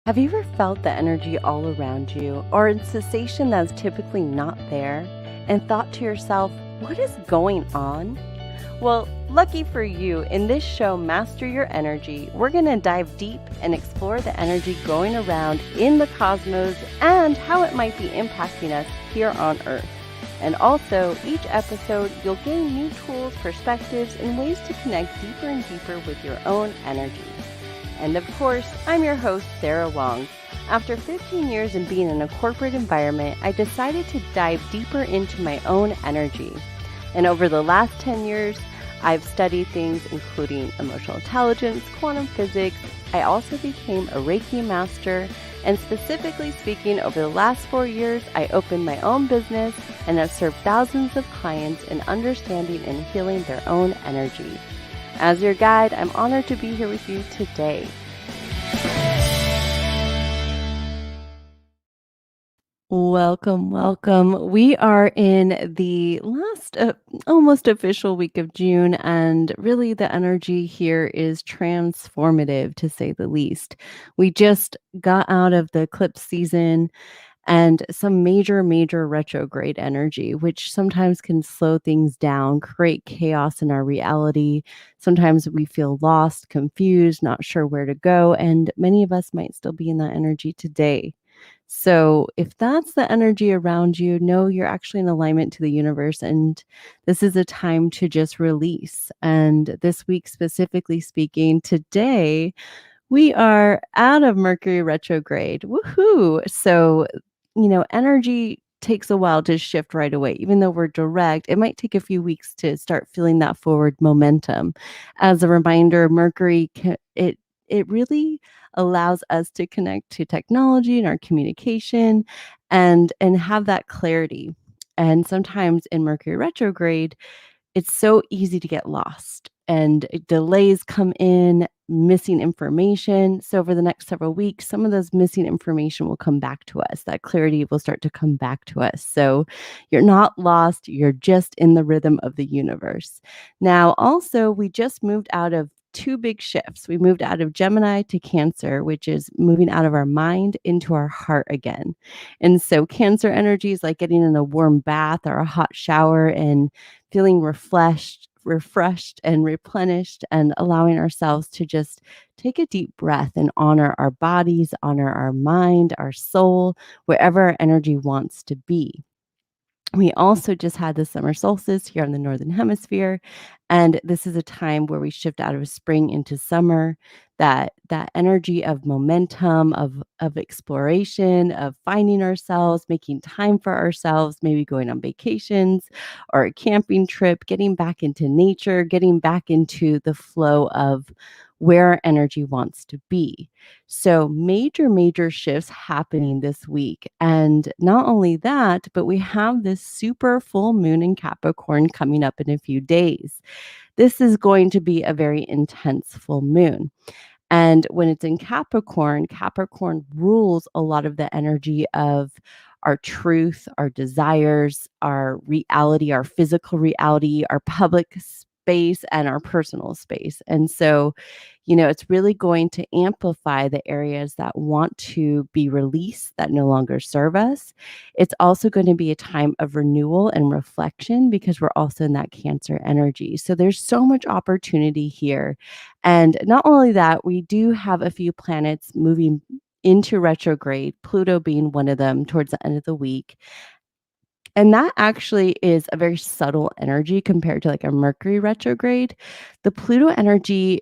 Have you ever felt the energy all around you, or a sensation that's typically not there, and thought to yourself, what is going on? Well, lucky for you, in this show, Master Your Energy, we're going to dive deep and explore the energy going around in the cosmos and how it might be impacting us here on Earth. And also, each episode, you'll gain new tools, perspectives, and ways to connect deeper and deeper with your own energy. And of course, I'm your host, Sarah Wong. After 15 years in being in a corporate environment, I decided to dive deeper into my own energy. And over the last 10 years, I've studied things including emotional intelligence, quantum physics. I also became a Reiki master. And specifically speaking, over the last 4 years, I opened my own business and have served thousands of clients in understanding and healing their own energy. As your guide, I'm honored to be here with you today. Welcome, welcome. We are in the last almost official week of June, and really the energy here is transformative, to say the least. We just got out of the eclipse season and some major retrograde energy, which sometimes can slow things down, create chaos in our reality. Sometimes we feel lost, confused, not sure where to go, and many of us might still be in that energy today. So if that's the energy around you, know you're actually in alignment to the universe, and this is a time to just release. And this week, specifically speaking, today, we are out of Mercury retrograde. Woohoo! So, energy takes a while to shift right away. Even though we're direct, it might take a few weeks to start feeling that forward momentum. As a reminder, Mercury, it really allows us to connect to technology and our communication and have that clarity. And sometimes in Mercury retrograde, it's so easy to get lost and delays come in, missing information. So over the next several weeks, some of those missing information will come back to us. That clarity will start to come back to us. So you're not lost, you're just in the rhythm of the universe. Now, also, we just moved out of two big shifts. We moved out of Gemini to Cancer, which is moving out of our mind into our heart again. And so Cancer energy is like getting in a warm bath or a hot shower and feeling refreshed and replenished, and allowing ourselves to just take a deep breath and honor our bodies, honor our mind, our soul, wherever our energy wants to be. We also just had the summer solstice here in the Northern Hemisphere, and this is a time where we shift out of spring into summer. That energy of momentum, of exploration, of finding ourselves, making time for ourselves, maybe going on vacations or a camping trip, getting back into nature, getting back into the flow of where our energy wants to be. So major shifts happening this week. And not only that, but we have this super full moon in Capricorn coming up in a few days. This is going to be a very intense full moon. And when it's in Capricorn, Capricorn rules a lot of the energy of our truth, our desires, our reality, our physical reality, our public space, and our personal space. And so, it's really going to amplify the areas that want to be released that no longer serve us. It's also going to be a time of renewal and reflection because we're also in that Cancer energy. So there's so much opportunity here. And not only that, we do have a few planets moving into retrograde, Pluto being one of them towards the end of the week. And that actually is a very subtle energy compared to like a Mercury retrograde. The Pluto energy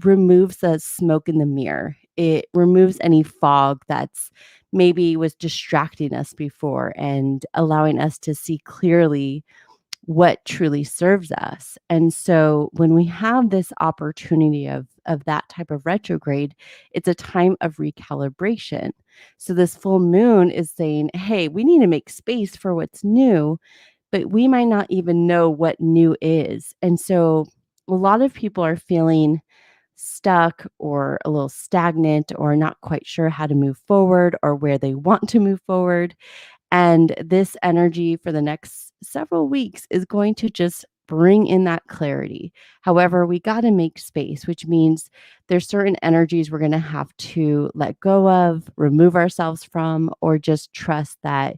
removes the smoke in the mirror. It removes any fog that's maybe was distracting us before and allowing us to see clearly what truly serves us. And so when we have this opportunity of that type of retrograde, it's a time of recalibration. So this full moon is saying, hey, we need to make space for what's new, but we might not even know what new is. And so a lot of people are feeling stuck or a little stagnant or not quite sure how to move forward or where they want to move forward. And this energy for the next several weeks is going to just bring in that clarity. However, we got to make space, which means there's certain energies we're going to have to let go of, remove ourselves from, or just trust that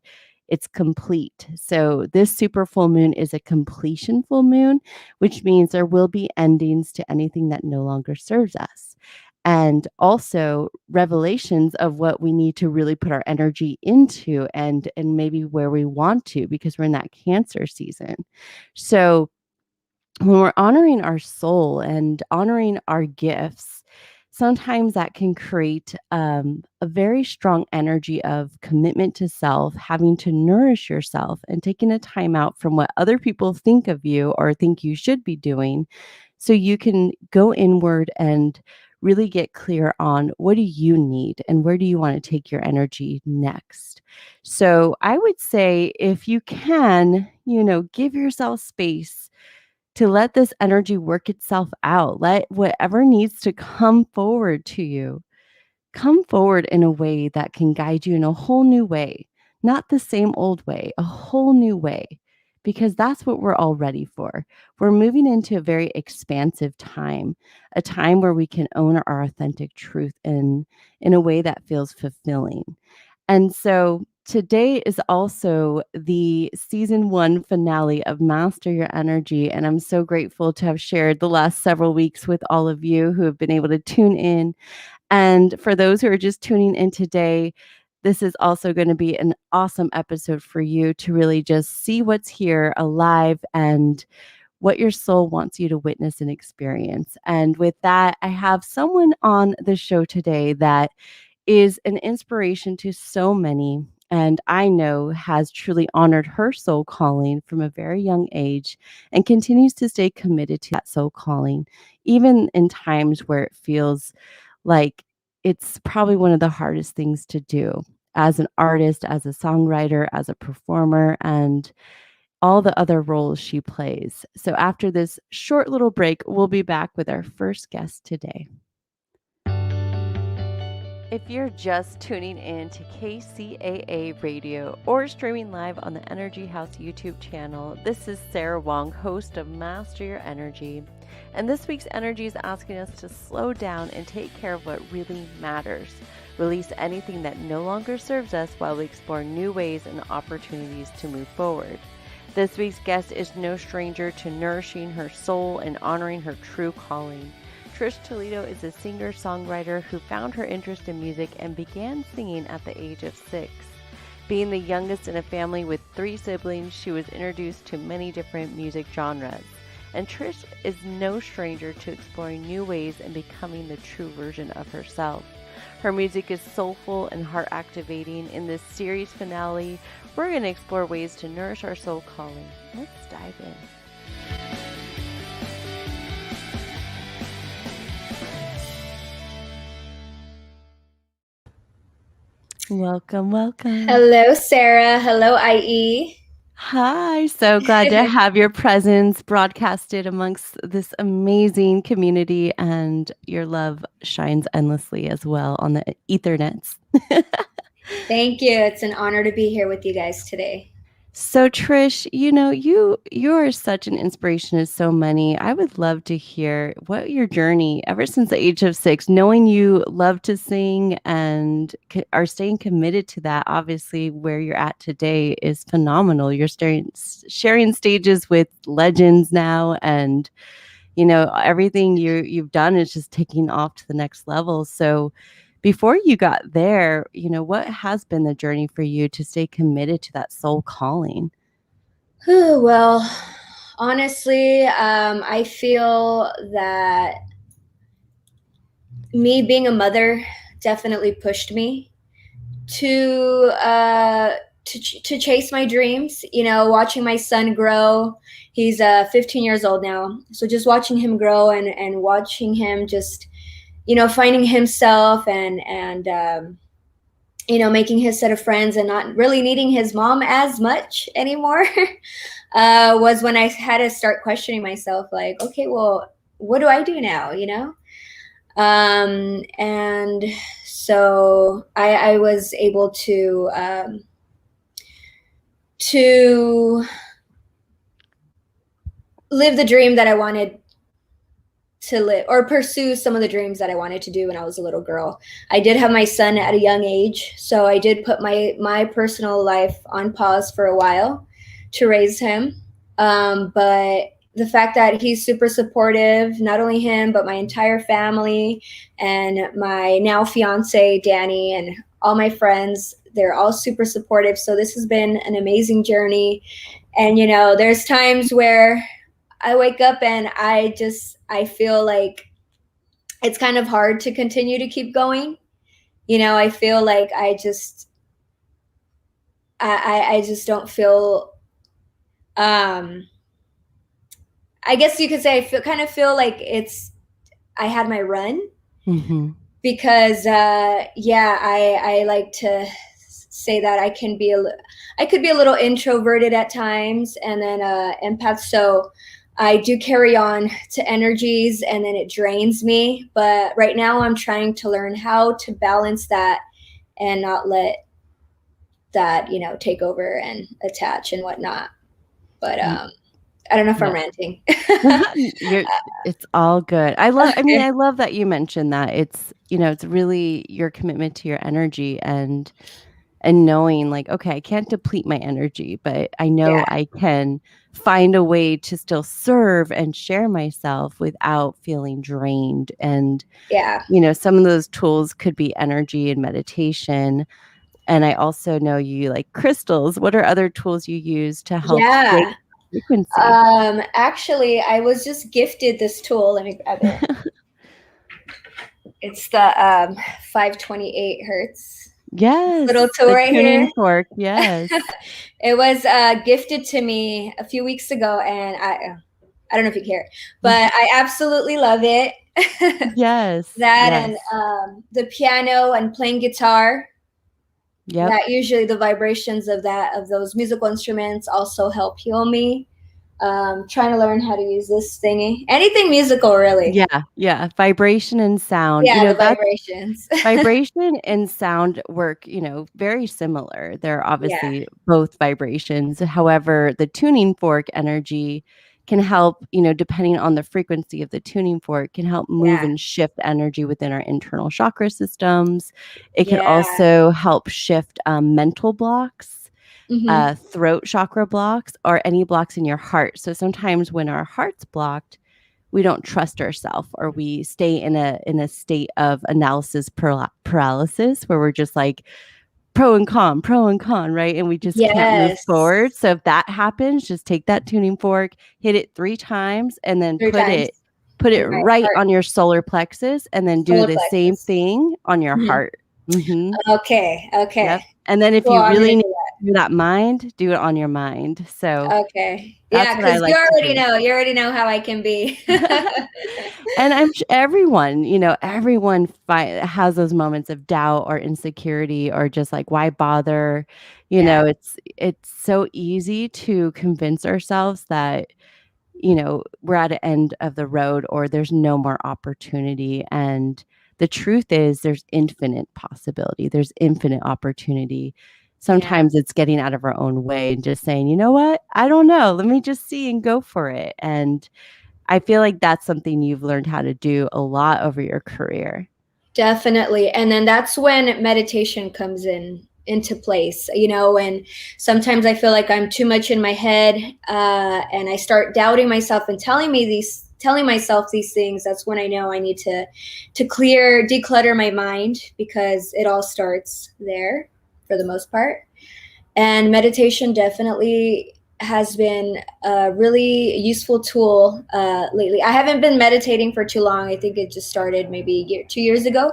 it's complete. So this super full moon is a completion full moon, which means there will be endings to anything that no longer serves us. And also revelations of what we need to really put our energy into, and maybe where we want to, because we're in that Cancer season. So when we're honoring our soul and honoring our gifts, sometimes that can create a very strong energy of commitment to self, having to nourish yourself and taking a time out from what other people think of you or think you should be doing, so you can go inward and really get clear on what do you need and where do you want to take your energy next. So I would say, if you can, give yourself space to let this energy work itself out. Let whatever needs to come forward to you come forward in a way that can guide you in a whole new way, not the same old way, a whole new way, because that's what we're all ready for. We're moving into a very expansive time, a time where we can own our authentic truth in a way that feels fulfilling. And so today is also the season 1 finale of Master Your Energy. And I'm so grateful to have shared the last several weeks with all of you who have been able to tune in. And for those who are just tuning in today, this is also going to be an awesome episode for you to really just see what's here alive and what your soul wants you to witness and experience. And with that, I have someone on the show today that is an inspiration to so many, and I know has truly honored her soul calling from a very young age and continues to stay committed to that soul calling, even in times where it feels like it's probably one of the hardest things to do as an artist, as a songwriter, as a performer, and all the other roles she plays. So after this short little break, we'll be back with our first guest today. If you're just tuning in to KCAA Radio or streaming live on the Energy House YouTube channel, this is Sarah Wong, host of Master Your Energy. And this week's energy is asking us to slow down and take care of what really matters. Release anything that no longer serves us while we explore new ways and opportunities to move forward. This week's guest is no stranger to nourishing her soul and honoring her true calling. Trish Toledo is a singer-songwriter who found her interest in music and began singing at the age of 6. Being the youngest in a family with 3 siblings, she was introduced to many different music genres. And Trish is no stranger to exploring new ways and becoming the true version of herself. Her music is soulful and heart-activating. In this series finale, we're going to explore ways to nourish our soul calling. Let's dive in. Welcome, welcome. Hello, Sarah. Hello, IE. Hi, so glad to have your presence broadcasted amongst this amazing community, and your love shines endlessly as well on the ethernets. Thank you. It's an honor to be here with you guys today. So Trish, you are such an inspiration to so many. I would love to hear what your journey ever since the age of 6, knowing you love to sing and are staying committed to that. Obviously, where you're at today is phenomenal. You're sharing stages with legends now, and everything you've done is just taking off to the next level. So before you got there, what has been the journey for you to stay committed to that soul calling? Well, honestly, I feel that me being a mother definitely pushed me to to chase my dreams. Watching my son grow. He's 15 years old now, so just watching him grow and watching him just finding himself and making his set of friends and not really needing his mom as much anymore was when I had to start questioning myself, like, okay, well, what do I do now? And so I was able to live the dream that I wanted to live, or pursue some of the dreams that I wanted to do when I was a little girl. I did have my son at a young age, so I did put my personal life on pause for a while to raise him. But the fact that he's super supportive, not only him but my entire family and my now fiance Danny and all my friends, they're all super supportive. So this has been an amazing journey. And there's times where I wake up and I feel like it's kind of hard to continue to keep going. I feel like I just don't feel, um I guess you could say kind of feel like I had my run, Mm-hmm. because yeah, I like to say that I could be a little introverted at times, and then empath. So I do carry on to energies, and then it drains me. But right now I'm trying to learn how to balance that and not let that take over and attach and whatnot. But I don't know if I'm Yeah. ranting. You're it's all good. I mean, Okay. I love that you mentioned that. It's really your commitment to your energy and knowing like, okay, I can't deplete my energy, but I know Yeah, I can find a way to still serve and share myself without feeling drained. And, yeah, some of those tools could be energy and meditation. And I also know you like crystals. What are other tools you use to help raise yeah. frequency? Actually, I was just gifted this tool. Let me grab it. It's the 528 hertz. This little Yes, tool the right here. tuning fork. Yes. It was gifted to me a few weeks ago, and I don't know if you can hear it, but I absolutely love it. Yes. That and Yes. the piano and playing guitar. Yep. That usually the vibrations of those musical instruments also help heal me. Trying to learn how to use this thingy. Anything musical, really. Yeah. Yeah. Vibration and sound. Yeah, the That's vibrations. vibration and sound work, very similar. They're Yeah, obviously both vibrations. However, the tuning fork energy can help, depending on the frequency of the tuning fork, can help move yeah, and shift energy within our internal chakra systems. It can yeah. also help shift mental blocks, Hmm. throat chakra blocks, or any blocks in your heart. So sometimes when our heart's blocked, we don't trust ourselves, or we stay in a state of analysis paralysis where we're just like pro and con, right? And we just can't move Yes. forward. So if that happens, just take that tuning fork, hit it 3 times, and then Three put times it put in it my right heart, on your solar plexus, and then do solar the same plexus. thing on your Mhm. heart. Hmm. Okay, Yep. okay. And then if Cool. you I'm gonna really do need that. to do that mind, do it on your mind. So Okay. that's Yeah, what I because you like to already do. know. You already know how I can be. And I'm sure everyone has those moments of doubt or insecurity or just like, why bother? Yeah, It's so easy to convince ourselves that, we're at an end of the road or there's no more opportunity. And the truth is there's infinite possibility. There's infinite opportunity. yeah. Sometimes it's getting out of our own way and just saying, you know what? I don't know. Let me just see and go for it. And I feel like that's something you've learned how to do a lot over your career. Definitely. And then that's when meditation comes into place, and sometimes I feel like I'm too much in my head, and I start doubting myself and telling myself these things. That's when I know I need to declutter my mind, because it all starts there for the most part. And meditation definitely has been a really useful tool lately. I haven't been meditating for too long. I think it just started maybe 2 years ago.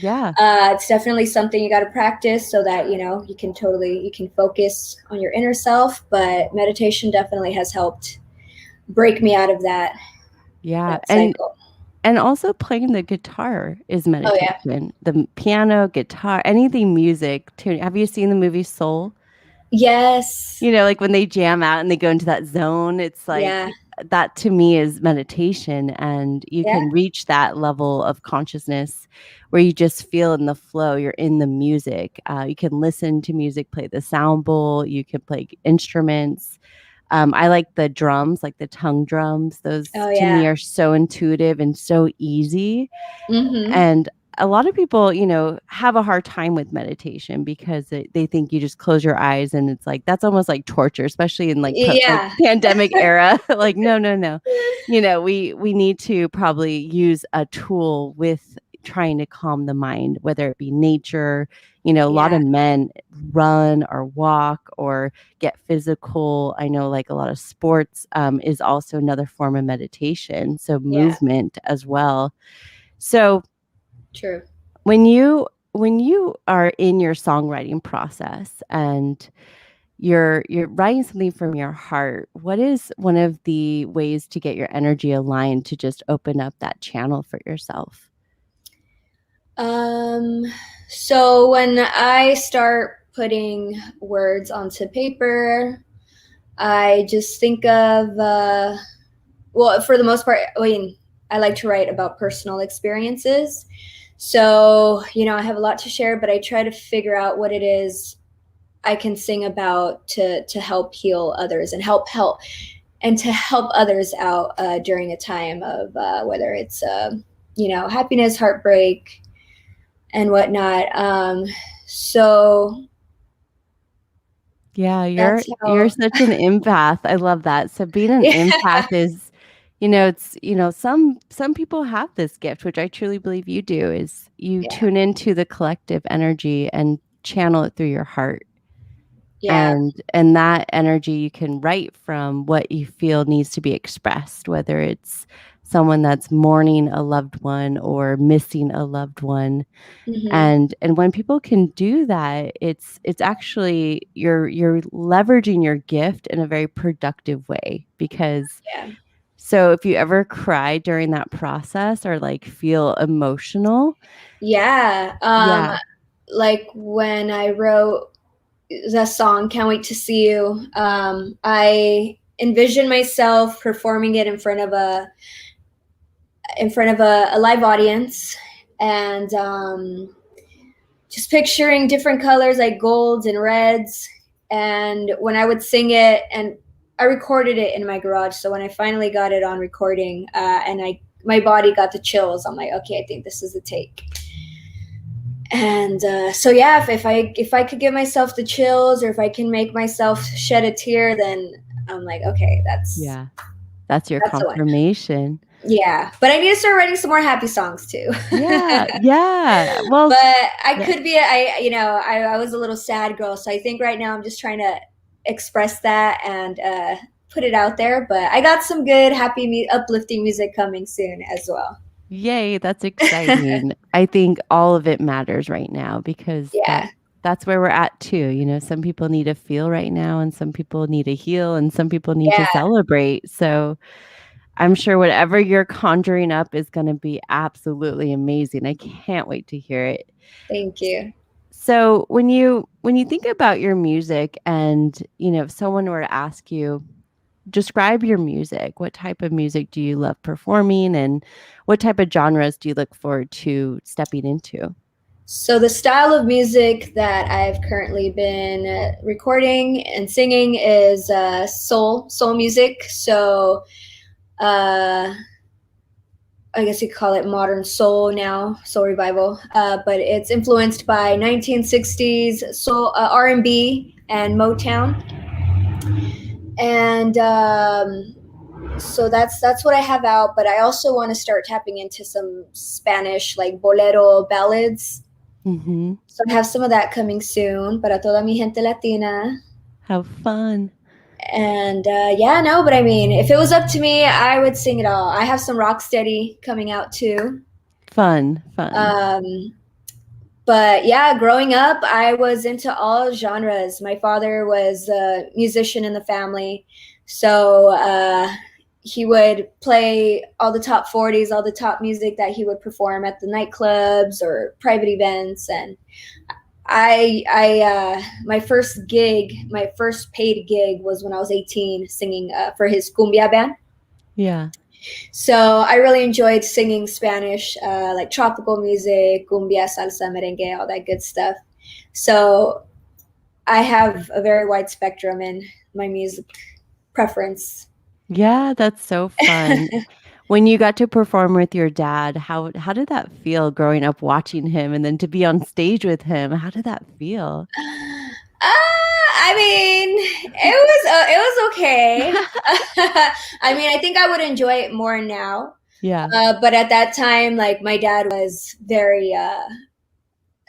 Yeah. It's definitely something you got to practice so that you can focus on your inner self. But meditation definitely has helped break me out of Yeah. that And cycle. and also playing the guitar is Oh yeah, meditation. The piano, guitar, anything music too. Have you seen the movie Soul? yes, Like when they jam out and they go into that zone, it's yeah, like that to me is meditation. And you yeah, can reach that level of consciousness where you just feel in the flow. You're in the music. You can listen to music, play the sound bowl, you can play instruments. I like the drums, like the tongue drums. Those Oh to me yeah. are so intuitive and so easy. Mm-hmm. And a lot of people, have a hard time with meditation because they think you just close your eyes and it's like that's almost like torture, especially in like Yeah. pandemic era. Like no, no, no. We need to probably use a tool with trying to calm the mind, whether it be nature. A lot Yeah. of men run or walk or get physical. I know like a lot of sports is also another form of meditation. So Yeah. movement as well. So True. when you are in your songwriting process and you're writing something from your heart, what is one of the ways to get your energy aligned to just open up that channel for yourself? Um, so when I start putting words onto paper, I just think of, well, for the most part, I mean, I like to write about personal experiences. So, I have a lot to share, but I try to figure out what it is I can sing about to help heal others and to help others out during a time of whether it's happiness, heartbreak, and whatnot. So Yeah, you're that's you're how. such an empath. I love that. So being an empath Yeah, is, some people have this gift, which I truly believe you do, is you yeah, tune into the collective energy and channel it through your heart. yeah. And that energy you can write from what you feel needs to be expressed, whether it's someone that's mourning a loved one or missing a loved one. Hmm. And when people can do that, it's actually you're leveraging your gift in a very productive way. Because Yeah, so if you ever cry during that process or like feel emotional, yeah. yeah. Like when I wrote the song "Can't Wait to See You," I envisioned myself performing it in front of a live audience, and just picturing different colors like golds and reds. And when I would sing it, and I recorded it in my garage. So when I finally got it on recording, and my body got the chills, I'm like, okay, I think this is the take. And so yeah, if I could give myself the chills, or if I can make myself shed a tear, then I'm like, okay, that's Yeah. That's your that's the one. confirmation. Yeah, but I need to start writing some more happy songs too. Yeah. Yeah. Well, But I yeah. could be, I was a little sad girl. So I think right now I'm just trying to express that and put it out there. But I got some good, happy, uplifting music coming soon as well. Yay, that's exciting. I think all of it matters right now because Yeah, that's where we're at too. Some people need to feel right now and some people need to heal and some people need to yeah. celebrate. So I'm sure whatever you're conjuring up is going to be absolutely amazing. I can't wait to hear it. Thank you. So when you think about your music and, if someone were to ask you, describe your music. What type of music do you love performing and what type of genres do you look forward to stepping into? So the style of music that I've currently been recording and singing is soul music. So uh, I guess you could call it modern soul now, soul revival. But it's influenced by 1960s soul, R&B and Motown, and so that's what I have out. But I also want to start tapping into some Spanish like bolero ballads. Mhm. So I have some of that coming soon. Para toda mi gente latina. Have fun. And yeah, no, but I mean, if it was up to me, I would sing it all. I have some rock steady coming out too. Fun, fun. Um, but yeah, growing up, I was into all genres. My father was a musician in the family, so he would play all the top 40s, all the top music that he would perform at the nightclubs or private events. And my first gig, my first paid gig was when I was 18, singing for his cumbia band. Yeah. So I really enjoyed singing Spanish, like tropical music, cumbia, salsa, merengue, all that good stuff. So I have a very wide spectrum in my music. preference. Yeah, that's so fun. When you got to perform with your dad, how did that feel growing up watching him and then to be on stage with him? How did that feel? I mean, it was okay. I mean, I think I would enjoy it more now. Yeah. But at that time, like my dad was very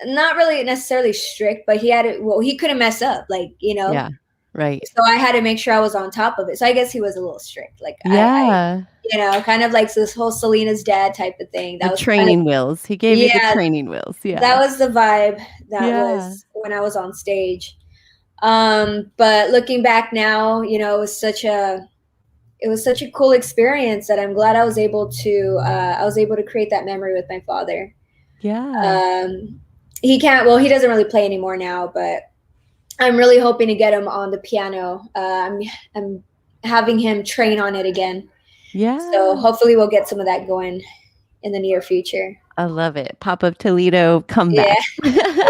not really necessarily strict, but he had it. Well, he couldn't mess up, like Yeah. Right. So I had to make sure I was on top of it. So I guess he was a little strict. Like Yeah. kind of like this whole Selena's dad type of thing. The That was kind of training wheels. He gave you the yeah, training wheels. that Yeah. was the vibe that Yeah. was when I was on stage. But looking back now, it was such a cool experience that I'm glad I was able to create that memory with my father. Yeah. Um, he doesn't really play anymore now, but I'm really hoping to get him on the piano. I'm having him train on it again. So Yeah. hopefully we'll get some of that going in the near future. I love it. Pop Up Toledo Yeah, comeback.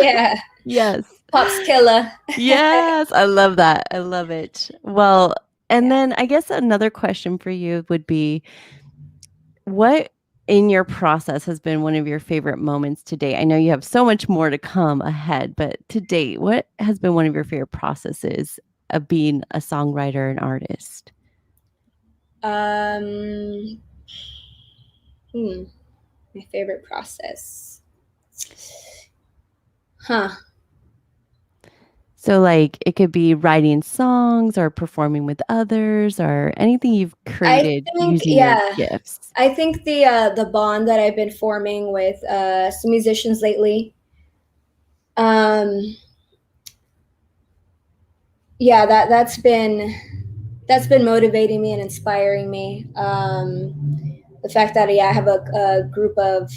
yeah. Yes. Pop's killer. Yes. I love that. I love it. Well, and Yeah. then I guess another question for you would be what in your process has been one of your favorite moments to date? I know you have so much more to come ahead, but to date, what has been one of your favorite processes of being a songwriter and artist? Um, hmm, my favorite process. Huh. So, like, it could be writing songs or performing with others or anything you've I created think, using your yeah, gifts. I think the bond that I've been forming with some musicians lately. Um, yeah, that's been motivating me and inspiring me. The fact that I have a group of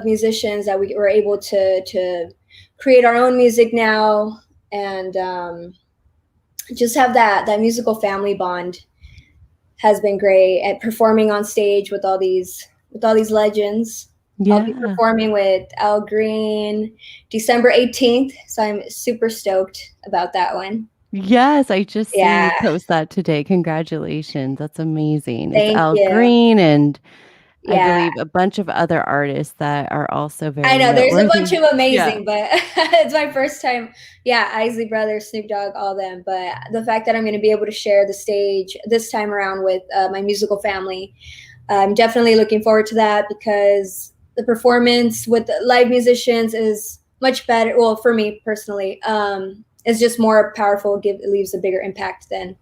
musicians that we were able to create our own music now, and just have that musical family bond has been great. At performing on stage with all these legends. I'll be Yeah. performing with Al Green December 18th, so I'm super stoked about that one. Yes, I just seen you Yeah, post that today. Congratulations. That's amazing. It's thank Al you. Green and I Yeah, believe a bunch of other artists that are also I very know there's a bunch noteworthy. of Yeah. amazing, but it's my first time. Yeah, Isley Brothers, Snoop Dogg, all them. But the fact that I'm going to be able to share the stage this time around with my musical family, I'm definitely looking forward to that because the performance with live musicians is much better. Well, for me personally, it's just more powerful. It leaves a bigger impact than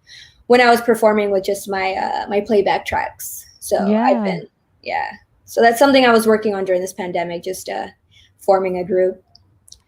when I was performing with just my playback tracks. So I've Yeah. been, yeah. So that's something I was working on during this pandemic, just forming a group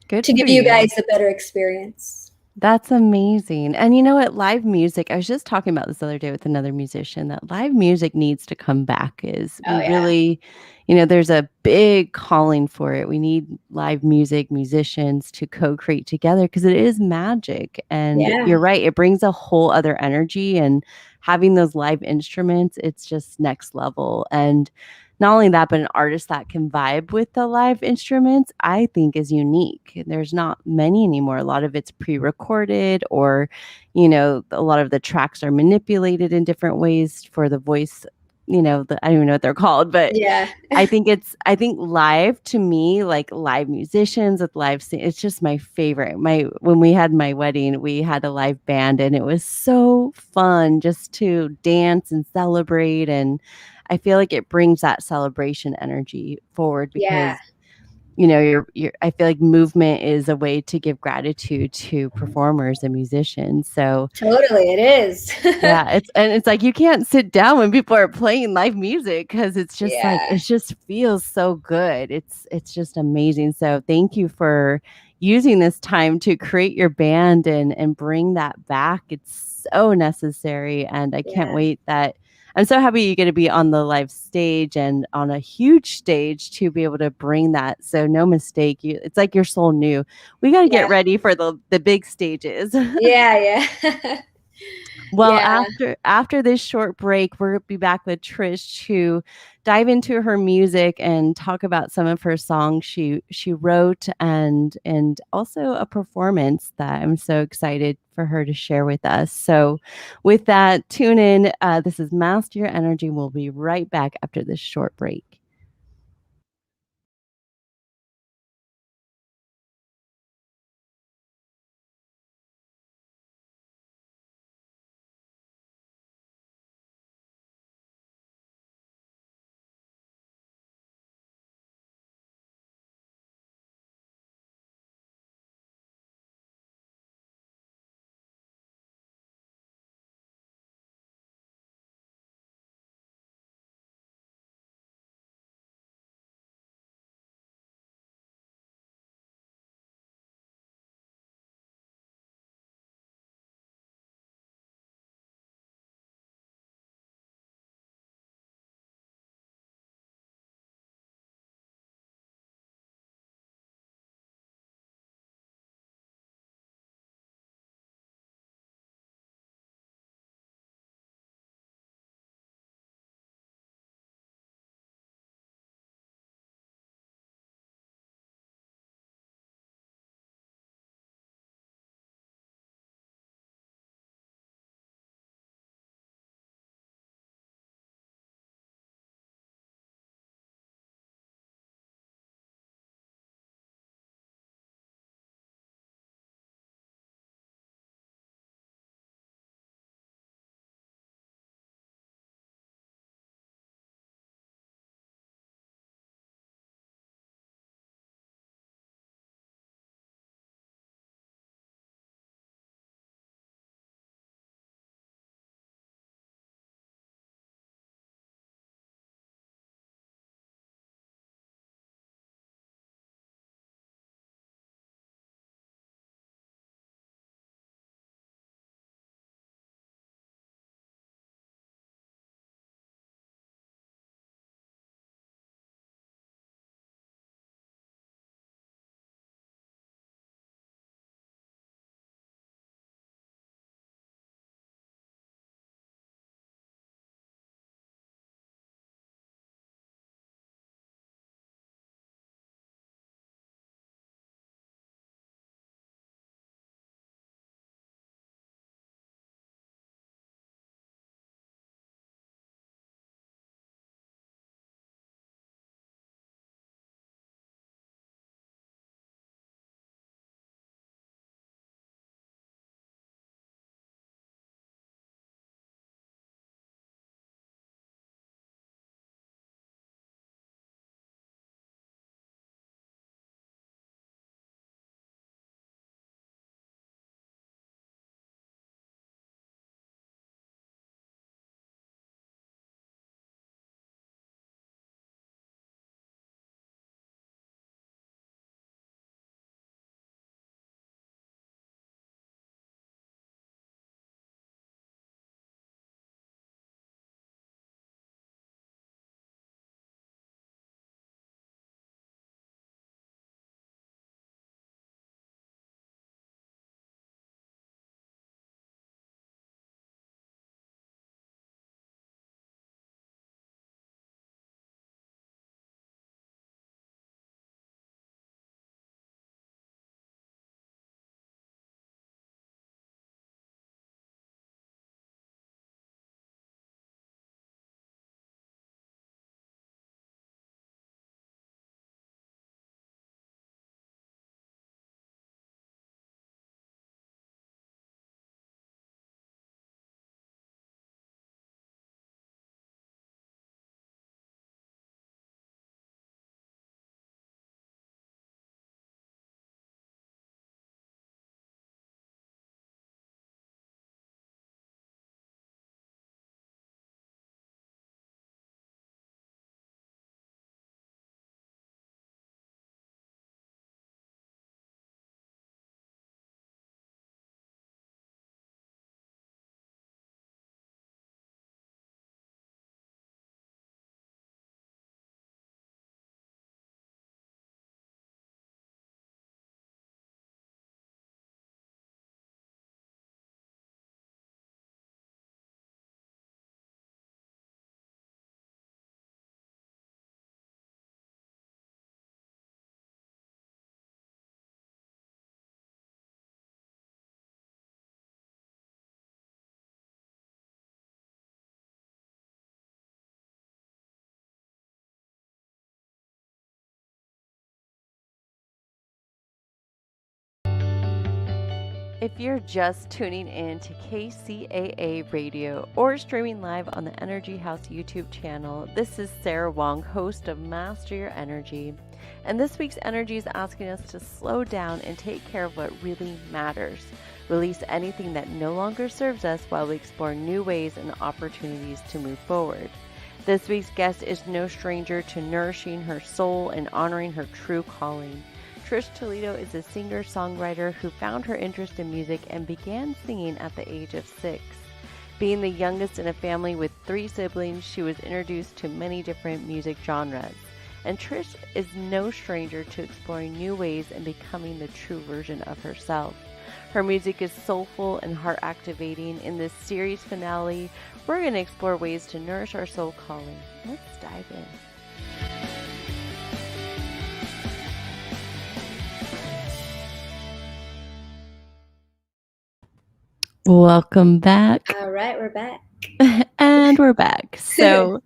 Good to for give you you. guys a better experience. That's amazing. And you know what? Live music, I was just talking about this the other day with another musician that live music needs to come back is Oh we yeah, really, there's a big calling for it. We need live music, musicians to co-create together because it is magic. And yeah, you're right, it brings a whole other energy and having those live instruments, it's just next level. And not only that, but an artist that can vibe with the live instruments, I think is unique. There's not many anymore. A lot of it's pre-recorded or, a lot of the tracks are manipulated in different ways for the voice, I don't even know what they're called, but yeah, I think live to me, like live musicians with it's just my favorite. When we had my wedding, we had a live band and it was so fun just to dance and celebrate. And I feel like it brings that celebration energy forward yeah. because I feel like movement is a way to give gratitude to performers and musicians. So Totally, it is. yeah, it's like you can't sit down when people are playing live music because it's just like Yeah, it just feels so good. It's just amazing. So thank you for using this time to create your band and bring that back. It's so necessary and I can't yeah, wait that I'm so happy you get to be on the live stage and on a huge stage to be able to bring that. So no mistake, it's like your soul knew. We got to get yeah, ready for the big stages. yeah, yeah. Well, Yeah. after this short break, we'll be back with Trish to dive into her music and talk about some of her songs she wrote and also a performance that I'm so excited for her to share with us. So, with that, tune in. This is Master Your Energy. We'll be right back after this short break. If you're just tuning in to KCAA Radio or streaming live on the Energy House YouTube channel, this is Sarah Wong, host of Master Your Energy. And this week's energy is asking us to slow down and take care of what really matters. Release anything that no longer serves us while we explore new ways and opportunities to move forward. This week's guest is no stranger to nourishing her soul and honoring her true calling. Trish Toledo is a singer-songwriter who found her interest in music and began singing at the age of 6. Being the youngest in a family with 3 siblings, she was introduced to many different music genres. And Trish is no stranger to exploring new ways and becoming the true version of herself. Her music is soulful and heart-activating. In this series finale, we're going to explore ways to nourish our soul calling. Let's dive in. Welcome back. All right, we're back. And we're back. So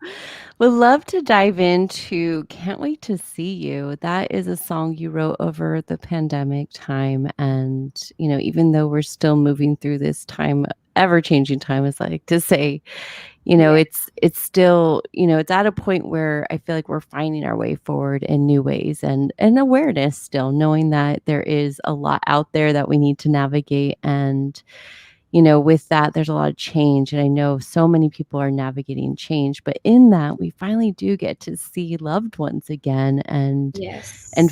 would love to dive into Can't Wait to See You. That is a song you wrote over the pandemic time. And, even though we're still moving through this time, ever-changing time, as I like to say, it's still, it's at a point where I feel like we're finding our way forward in new ways and awareness still, knowing that there is a lot out there that we need to navigate. And with that, there's a lot of change. And I know so many people are navigating change, but in that, we finally do get to see loved ones again and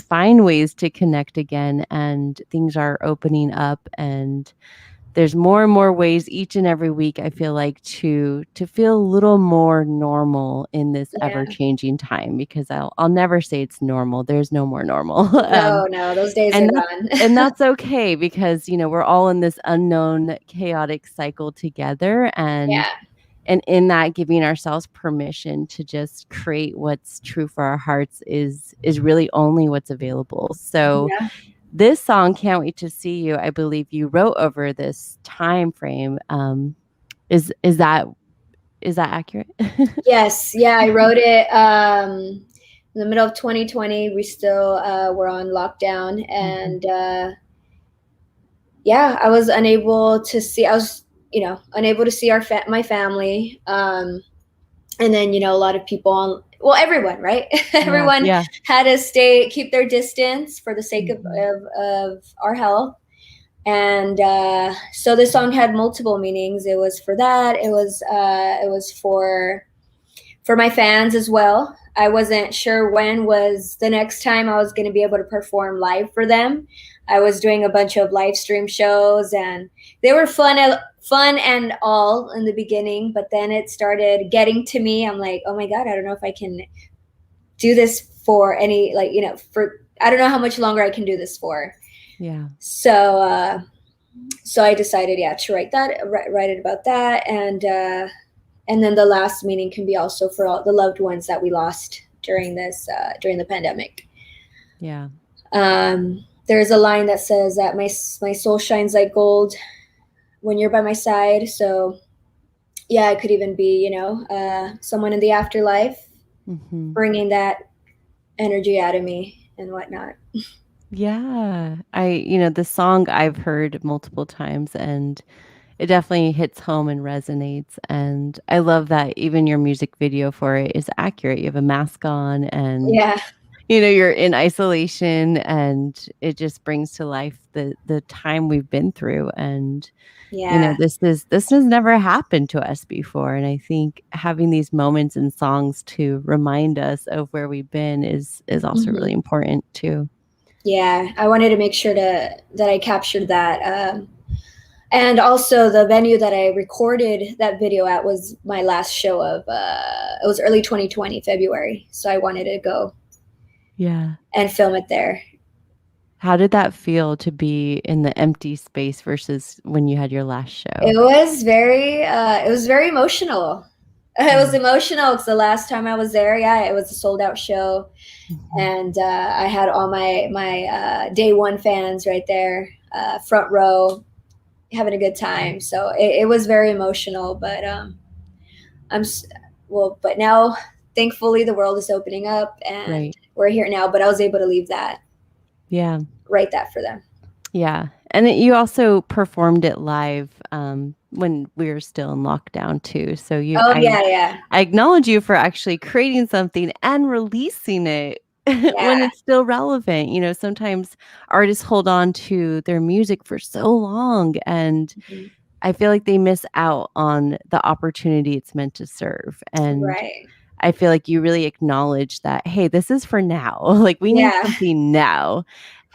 find ways to connect again. And things are opening up, and there's more and more ways each and every week, I feel like, to feel a little more normal in this ever-changing time, because I'll never say it's normal. There's no more normal. No, those days are gone. And that's okay, because, we're all in this unknown, chaotic cycle together. And in that, giving ourselves permission to just create what's true for our hearts is really only what's available. So this song, Can't Wait to See You, I believe you wrote over this time frame. Is that accurate? Yes. Yeah, I wrote it in the middle of 2020. We still were on lockdown, and I was unable to see. I was, unable to see my family. And then, a lot of people everyone, right? Everyone had to keep their distance for the sake of our health. And so this song had multiple meanings. It was for that. It was for my fans as well. I wasn't sure when was the next time I was going to be able to perform live for them. I was doing a bunch of live stream shows, and they were fun and all in the beginning, but then it started getting to me. I'm like, oh my God, I don't know if I can do this for any, I don't know how much longer I can do this for. Yeah. So I decided, to write it about that. And then the last meaning can be also for all the loved ones that we lost during the pandemic. Yeah. There's a line that says that my soul shines like gold when you're by my side. So it could even be, someone in the afterlife bringing that energy out of me and whatnot. Yeah. The song I've heard multiple times, and it definitely hits home and resonates. And I love that even your music video for it is accurate. You have a mask on, and you're in isolation, and it just brings to life the time we've been through. And this has never happened to us before. And I think having these moments in songs to remind us of where we've been is also really important too. Yeah, I wanted to make sure that I captured that. And also the venue that I recorded that video at was my last show of, it was early 2020, February. So I wanted to go and film it there. How did that feel to be in the empty space versus when you had your last show? It was very emotional. It was emotional because the last time I was there, it was a sold out show. And I had all my day one fans right there, front row, having a good time. So it was very emotional, but but now thankfully the world is opening up, and we're here now, but I was able to leave that. Yeah. Write that for them. Yeah. You also performed it live, when we were still in lockdown too. So Oh yeah, yeah, I acknowledge you for actually creating something and releasing it when yeah. it's still relevant. You know, sometimes artists hold on to their music for so long, and Mhm. I feel like they miss out on the opportunity it's meant to serve. And Right. I feel like you really acknowledge that, hey, this is for now. Like we need Yeah, something now.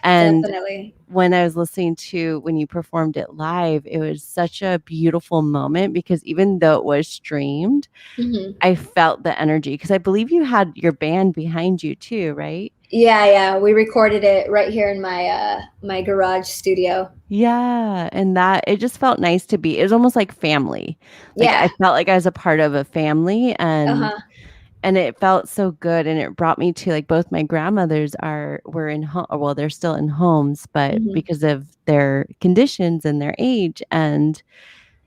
And definitely. when I was listening to when you performed it live, it was such a beautiful moment because even though it was streamed, Hmm. I felt the energy because I believe you had your band behind you too, right? Yeah, yeah. We recorded it right here in my garage studio. Yeah, and that it just felt nice to be. It was almost like family. Like I Yeah. felt like I was a part of a family, Uh-huh. and it felt so good, and it brought me to like both my grandmothers were in home, well, they're still in homes, but Hmm. because of their conditions and their age, and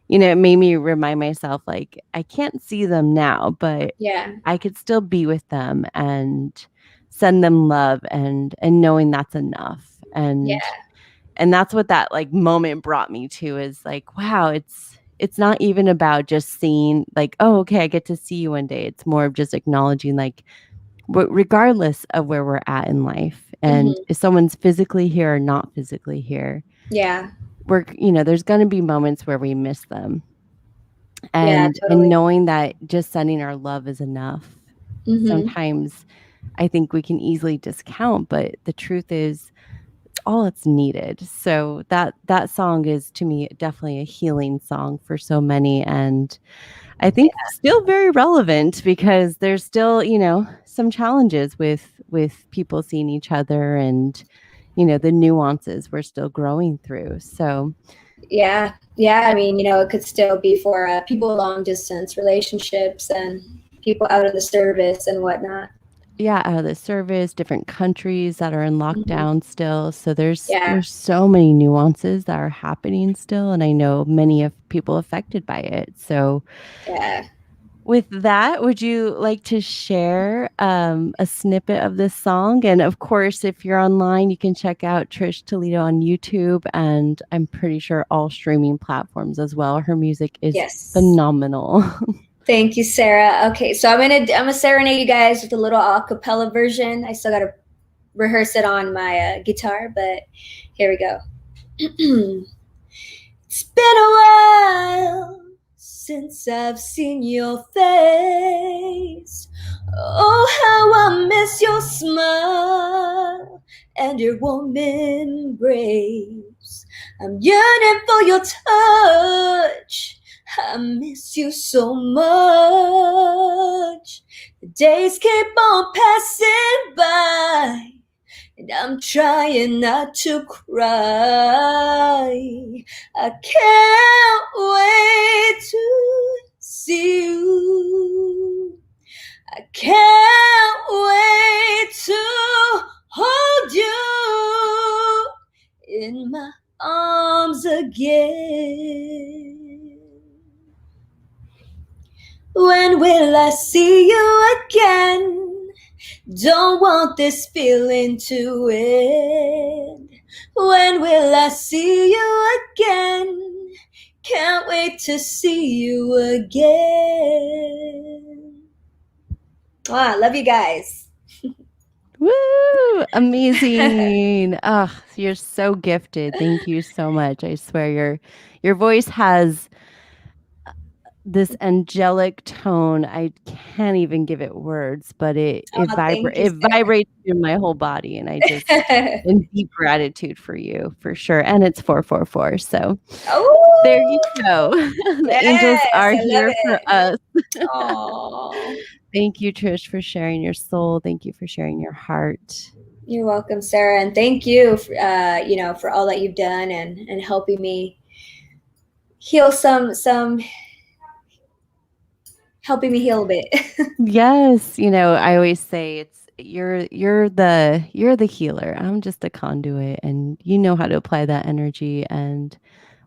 it made me remind myself like I can't see them now, but Yeah. I could still be with them and send them love, and knowing that's enough. Yeah. And that's what that like moment brought me to, is like, wow, it's not even about just seeing like, oh, okay, I get to see you one day. It's more of just acknowledging like, regardless of where we're at in life, and Hmm. if someone's physically here or not physically here, Yeah. there's going to be moments where we miss them, Yeah, and totally. knowing that just sending our love is enough. Hmm. Sometimes I think we can easily discount, but the truth is it's all it's needed. So that song is to me definitely a healing song for so many, and I think still very relevant because there's still, some challenges with people seeing each other, and the nuances we're still growing through. So, Yeah. Yeah. I mean, it could still be for people long distance relationships and people out of the service and whatnot. yeah, out of the service, different countries that are in Hmm. lockdown still. So Yeah. there's so many nuances that are happening still, and I know many of people affected by it. So Yeah. with that, would you like to share a snippet of this song? And of course, if you're online, you can check out Trish Toledo on YouTube, and I'm pretty sure all streaming platforms as well. Her music is Yes. phenomenal. Thank you, Sarah. Okay, so I'm gonna serenade you guys with a little a cappella version. I still gotta rehearse it on my guitar, but here we go. It's been a while since I've seen your face. Oh, how I miss your smile and your warm embrace. I'm yearning for your touch. I miss you so much. The days keep on passing by, and I'm trying not to cry. I can't wait to see you. I can't wait to hold you in my arms again. When will I see you again? Don't want this feeling to end. When will I see you again? Can't wait to see you again. Ah, love you guys. Woo! Amazing. Oh, you're so gifted. Thank you so much. I swear your voice has this angelic tone. I can't even give it words, but Oh, thank you, it vibrates through my whole body, and I just Sarah. in deep gratitude for you for sure. And it's 444. So there you Oh, go. The angels yes, are I love here for it. us. Oh, Thank you, Trish, for sharing your soul. Thank you for sharing your heart. you're welcome, Sarah, and thank you for, for all that you've done and helping me heal some helping me heal a bit. Yes, I always say it's you're the healer. I'm just a conduit, and you know how to apply that energy. And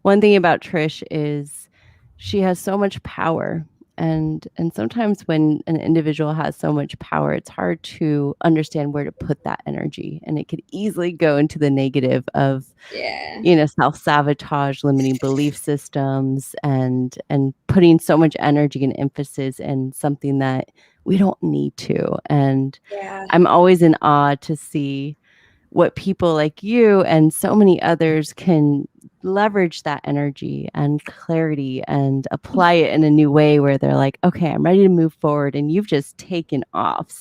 one thing about Trish is she has so much power, And sometimes when an individual has so much power, it's hard to understand where to put that energy, and it could easily go into the negative of, Yeah. self-sabotage, limiting belief systems, and putting so much energy and emphasis in something that we don't need to. And Yeah. I'm always in awe to see what people like you and so many others can leverage that energy and clarity and apply it in a new way where they're like, okay, I'm ready to move forward. And you've just taken off.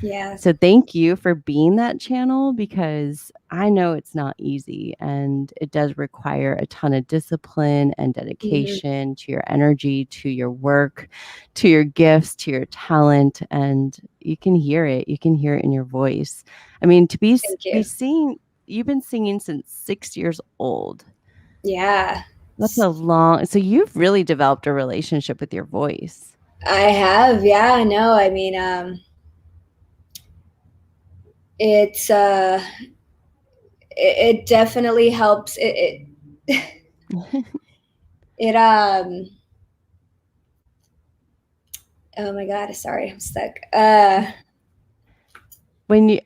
Yeah. So thank you for being that channel, because I know it's not easy and it does require a ton of discipline and Mhm. dedication to your energy, to your work, to your gifts, to your talent. And you can hear it. You can hear it in your voice. I mean, to Thank be you. singing, you've been singing since 6 years old. Yeah. That's a long, so you've really developed a relationship with your voice. I have. Yeah, no. I mean, it's it definitely helps. It it oh my god, sorry, I'm stuck.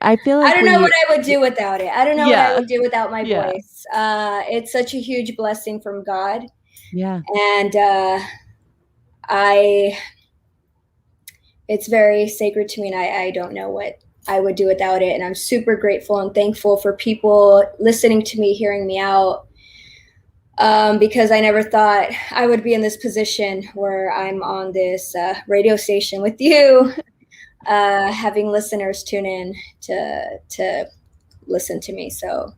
I feel I like don't when know you, what I would do without it. I don't know what I yeah, would do without my yeah, voice. It's such a huge blessing from God, yeah. and I it's very sacred to me, and I don't know what I would do without it. And I'm super grateful and thankful for people listening to me, hearing me out, because I never thought I would be in this position where I'm on this radio station with you, having listeners tune in to listen to me. So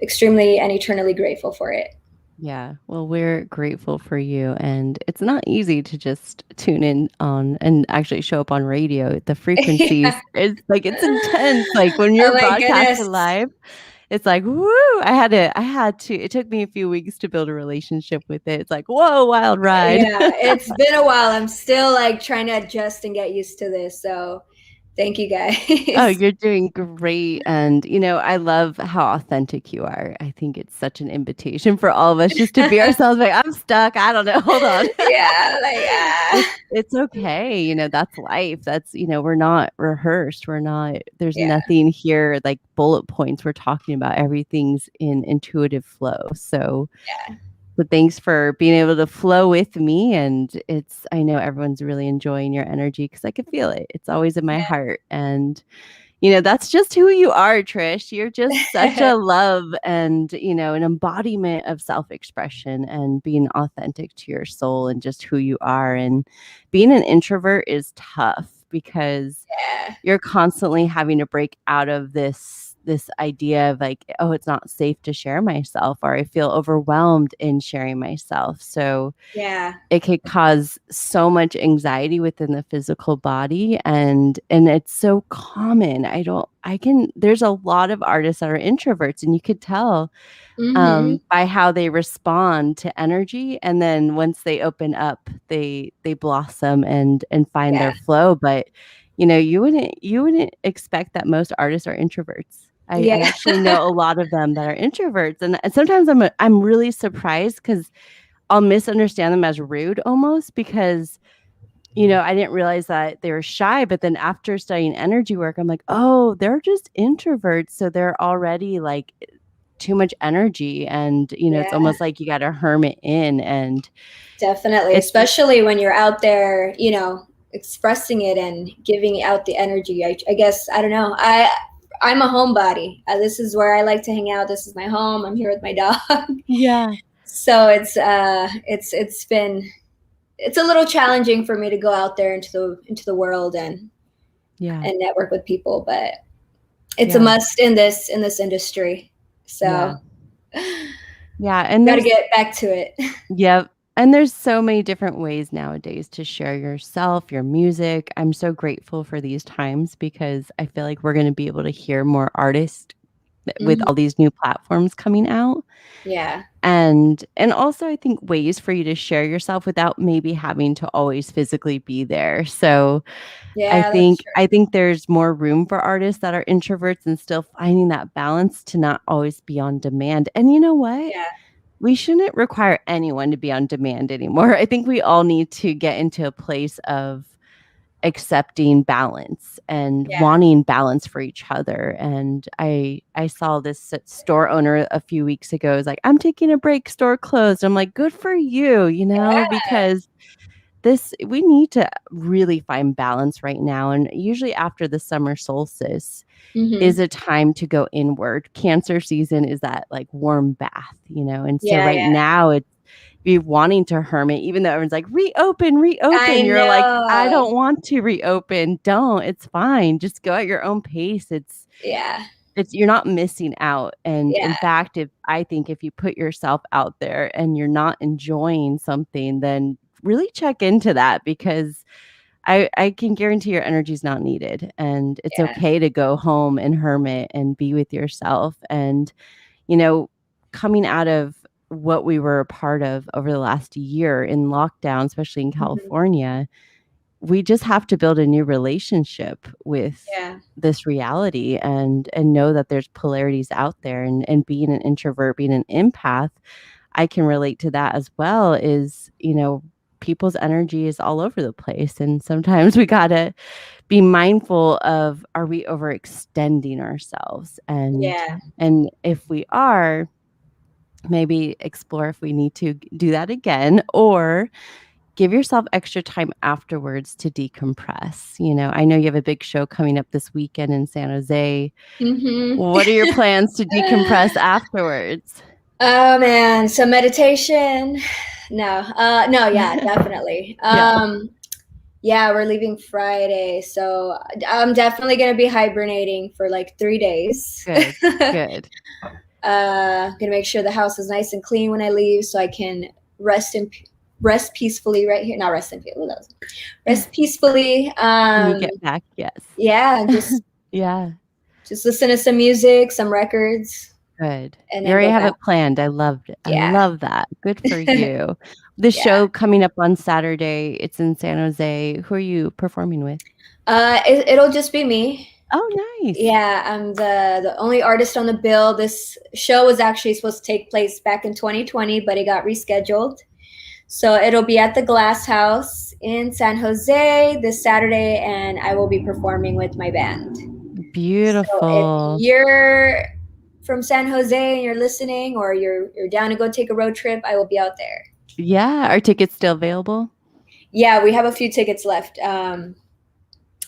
extremely and eternally grateful for it. Yeah, well, we're grateful for you. And it's not easy to just tune in on and actually show up on radio. The Yeah. frequencies is like, it's intense. Like when Oh you're my broadcasting goodness. live, it's like, woo, it took me a few weeks to build a relationship with it. It's like, whoa, wild ride. Yeah, it's been a while. I'm still like trying to adjust and get used to this. So thank you Oh, guys. you're doing great. And, I love how authentic you are. I think it's such an invitation for all of us just to be ourselves. Like, I'm stuck. I don't know. Hold on. Yeah, like It's okay. That's life. We're not rehearsed. There's yeah, nothing here like bullet points. We're talking about everything's in intuitive flow. But thanks for being able to flow with me. And I know everyone's really enjoying your energy because I can feel it. It's always in my heart. And that's just who you are, Trish. You're just such yeah. a love and, an embodiment of self-expression and being authentic to your soul and just who you are. And being an introvert is tough because Yeah, you're constantly having to break out of this idea of like, oh, it's not safe to share myself, or I feel overwhelmed in sharing myself. So yeah. it could cause so much anxiety within the physical body, and it's so common. There's a lot of artists that are introverts, and you could tell Mm-hmm. by how they respond to energy, and then once they open up, they blossom and find Yeah, their flow. But you wouldn't expect that most artists are introverts. I yeah, actually know a lot of them that are introverts, and sometimes I'm really surprised because I'll misunderstand them as rude almost because, I didn't realize that they were shy. But then after studying energy work, I'm like, oh, they're just introverts. So they're already like too much energy. And, it's yeah. almost like you got to hermit in. And Definitely, it's, especially when you're out there, expressing it and giving out the energy. I guess I don't know. I'm a homebody. This is where I like to hang out. This is my home. I'm here with my dog. yeah, So it's a little challenging for me to go out there into the world yeah, and network with people, but it's a yeah, must in this industry. yeah, So yeah. And got to get back to it. yep. And there's so many different ways nowadays to share yourself, your music. I'm so grateful for these times because I feel like we're going to be able to hear more artists with Mhm. all these new platforms coming out. Yeah, And also I think ways for you to share yourself without maybe having to always physically be there. So I yeah, that's think true. I think there's more room for artists that are introverts and still finding that balance to not always be on demand. And you know what? Yeah, we shouldn't require anyone to be on demand anymore. I think we all need to get into a place of accepting balance and Yeah. wanting balance for each other. And I saw this store owner a few weeks ago is like, I'm taking a break, store closed. I'm like, good for you, because this we need to really find balance right now. And usually after the summer solstice Hmm. is a time to go inward. Cancer season is that like warm bath, and so Yeah, right yeah. now it's be wanting to hermit, even though everyone's like, reopen, I reopen. You're like, I know. don't want to reopen. Don't. It's fine. Just go at your own pace. Yeah. It's you're not missing out. And Yeah. in fact, I think if you put yourself out there and you're not enjoying something, then really check into that, because I can guarantee your energy is not needed. And it's Yeah. okay to go home and hermit and be with yourself. And you know, coming out of what we were a part of over the last year in lockdown, especially in Hmm. California, we just have to build a new relationship with Yeah. this reality and know that there's polarities out there. And being an introvert, being an empath, I can relate to that as well. Is, people's energy is all over the place. And sometimes we gotta be mindful of, are we overextending ourselves? And Yeah. and if we are, maybe explore if we need to do that again, or give yourself extra time afterwards to decompress. I know you have a big show coming up this weekend in San Jose. Hmm. What are your plans to decompress afterwards? Oh man, so meditation. No. No, yeah, definitely. Yeah, Yeah, we're leaving Friday, so I'm definitely gonna be hibernating for like 3 days. good, good. Gonna make sure the house is nice and clean when I leave, so I can rest peacefully right here. Not rest in peace. Rest peacefully. When you get back, yes. Yeah, and just Yeah, just listen to some music, some records, good. and You then already go have back. it planned. I loved it. I Yeah. love that. Good for you. The Yeah. show coming up on Saturday, it's in San Jose. Who are you performing with? It'll just be me. Oh, nice. Yeah, I'm the only artist on the bill. This show was actually supposed to take place back in 2020, but it got rescheduled. So it'll be at the Glass House in San Jose this Saturday, and I will be performing with my band. So if Beautiful. you're from San Jose and you're listening, or you're down to go take a road trip, I will be out there. Yeah. Are tickets still available? Yeah, we have a few tickets left.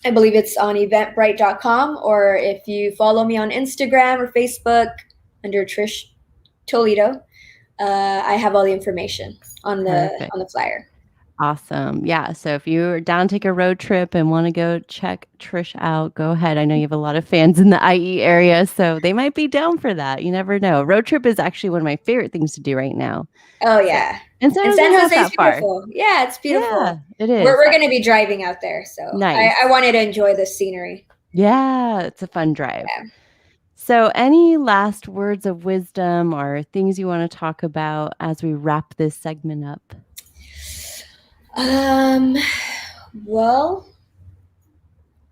I believe it's on eventbrite.com, or if you follow me on Instagram or Facebook under Trish Toledo, I have all the information on Perfect. the flyer. Awesome. Yeah. So if you're down to take a road trip and want to go check Trish out, go ahead. I know you have a lot of fans in the IE area, so they might be down for that. You never know. Road trip is actually one of my favorite things to do right now. Oh So, yeah, and San and Jose San is not Jose is that far. beautiful. Yeah, it's Yeah, beautiful. it We're is. we're gonna be driving out there, so I Nice. wanted to enjoy the scenery. Yeah, it's a fun drive. So, any last words of wisdom or things you want to talk about as we wrap this segment up? Um, well,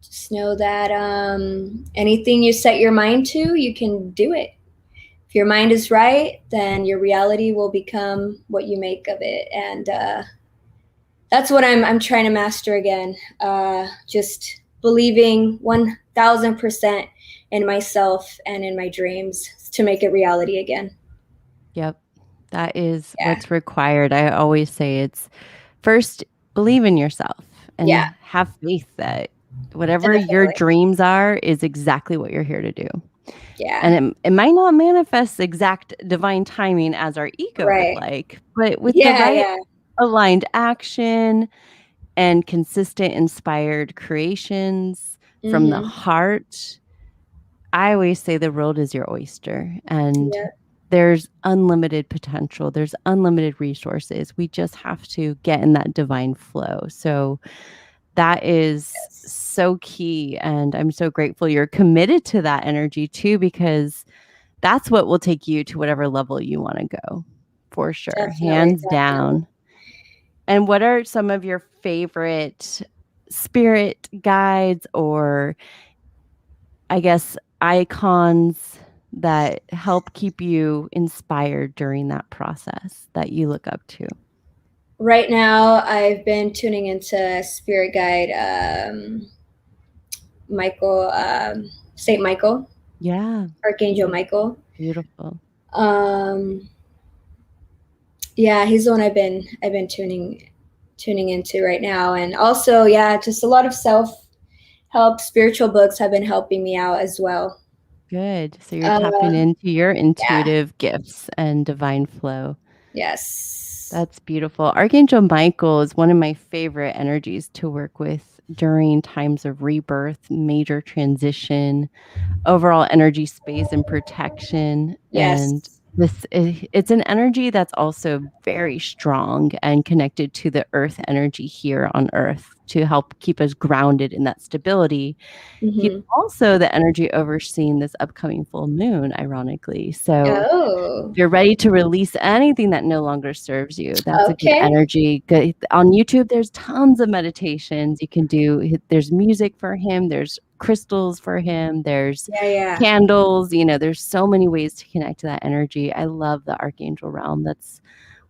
just know that anything you set your mind to, you can do it. If your mind is right, then your reality will become what you make of it, and that's what I'm trying to master again. Just believing 1,000% in myself and in my dreams to make it reality again. Yep. That is Yeah, what's required. I always say it's first believe in yourself and yeah, have faith that whatever your definitely. dreams are is exactly what you're here to do. Yeah, And it might not manifest exact divine timing as our ego would right. like, but with the Yeah, right yeah. aligned action and consistent inspired creations from the Mm-hmm. heart, I always say the world is your oyster and Yeah. there's unlimited potential. There's unlimited resources. We just have to get in that divine flow. So that is Yes. so key. And I'm so grateful you're committed to that energy too, because that's what will take you to whatever level you want to go for sure. Definitely, Hands definitely. down. And what are some of your favorite spirit guides or I guess icons that help keep you inspired during that process that you look up to? Right now, I've been tuning into spirit guide Michael, Saint Michael, Yeah, Archangel Michael. beautiful. Um, yeah, he's the one I've been tuning into right now, and also yeah, just a lot of self help spiritual books have been helping me out as well. Good. So you're tapping Uh, into your yeah, intuitive gifts and divine flow. yes. That's beautiful. Archangel Michael is one of my favorite energies to work with during times of rebirth, major transition, overall energy space and protection. And Yes. it's an energy that's also very strong and connected to the earth energy here on earth to help keep us grounded in that stability. He's Mm-hmm. also the energy overseeing this upcoming full moon, ironically. So Oh, if you're ready to release anything that no longer serves you, that's a good okay. energy. Good on YouTube, there's tons of meditations you can do. There's music for him, there's crystals for him, there's Yeah, yeah. candles, there's so many ways to connect to that energy. I love the archangel realm. That's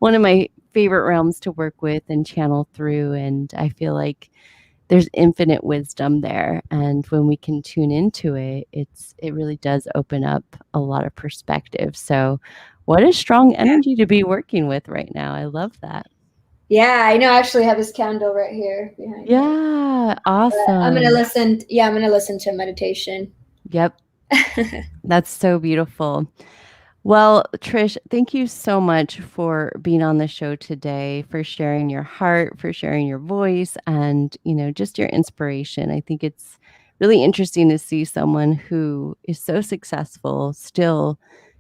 one of my favorite realms to work with and channel through, and I feel like there's infinite wisdom there, and when we can tune into it, it really does open up a lot of perspective. So what a strong Yeah. energy to be working with right now. I love that. Yeah, I know. I actually have this candle right here behind me. Yeah, But I'm gonna awesome. listen. Yeah, I'm gonna listen to meditation. Yep, that's so beautiful. Well, Trish, thank you so much for being on the show today, for sharing your heart, for sharing your voice, and, just your inspiration. I think it's really interesting to see someone who is so successful still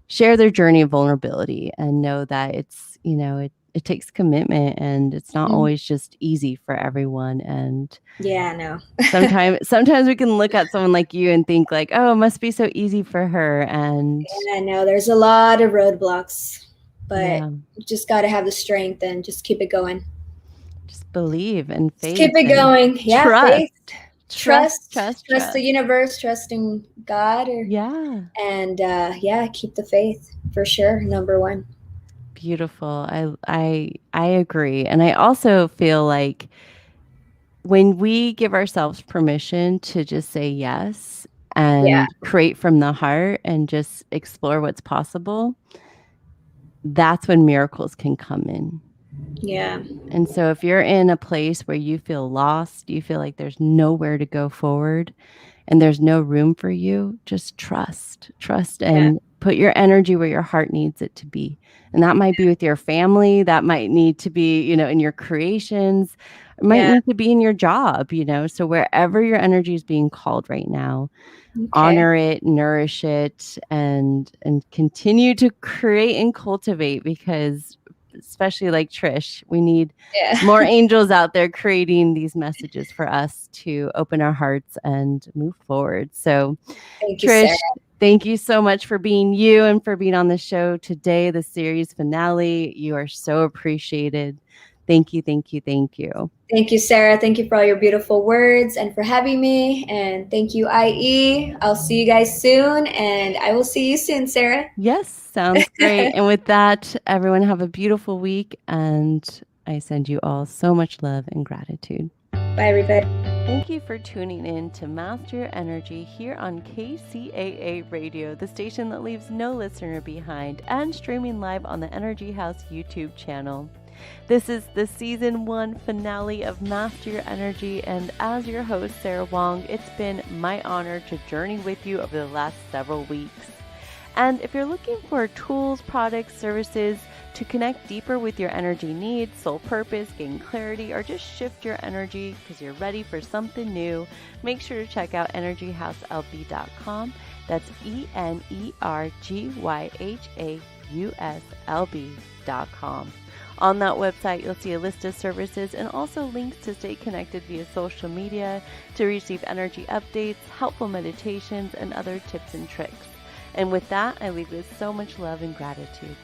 share their journey of vulnerability and know that it takes commitment and it's not Mm. always just easy for everyone. And Yeah, I know. sometimes we can look at someone like you and think like, oh, it must be so easy for her. And Yeah, I know. There's a lot of roadblocks, but yeah, you just got to have the strength and just keep it going. just believe and Just keep faith it and going. Yeah, trust, faith, trust, trust, trust, trust the trust. universe, trusting God, Yeah, and yeah, keep the faith for sure. Number one. beautiful. I agree. And I also feel like when we give ourselves permission to just say yes Yeah, and create from the heart and just explore what's possible, that's when miracles can come in. yeah, And so if you're in a place where you feel lost, you feel like there's nowhere to go forward, and there's no room for you, just trust yeah, and put your energy where your heart needs it to be. And that might be with your family, that might need to be, in your creations, it might yeah. need to be in your job. So wherever your energy is being called right now, Okay. honor it, nourish it, and continue to create and cultivate, because especially like Trish, we need Yeah. more angels out there creating these messages for us to open our hearts and move forward. So, Thank you, Sarah. Trish, thank you so much for being you and for being on the show today, the series finale. You are so appreciated. Thank you, thank you, thank you. Thank you, Sarah. Thank you for all your beautiful words and for having me. And thank you, IE. I'll see you guys soon. And I will see you soon, Sarah. Yes, sounds great. And with that, everyone have a beautiful week. And I send you all so much love and gratitude. Bye, everybody. Thank you for tuning in to Master Your Energy here on KCAA Radio, the station that leaves no listener behind, and streaming live on the Energy House YouTube channel. This is the season 1 finale of Master Your Energy, and as your host, Sarah Wong, it's been my honor to journey with you over the last several weeks. And if you're looking for tools, products, services to connect deeper with your energy needs, soul purpose, gain clarity, or just shift your energy because you're ready for something new, make sure to check out energyhouselb.com. That's ENERGYHAUSLB.com. On that website, you'll see a list of services and also links to stay connected via social media, to receive energy updates, helpful meditations, and other tips and tricks. And with that, I leave with so much love and gratitude.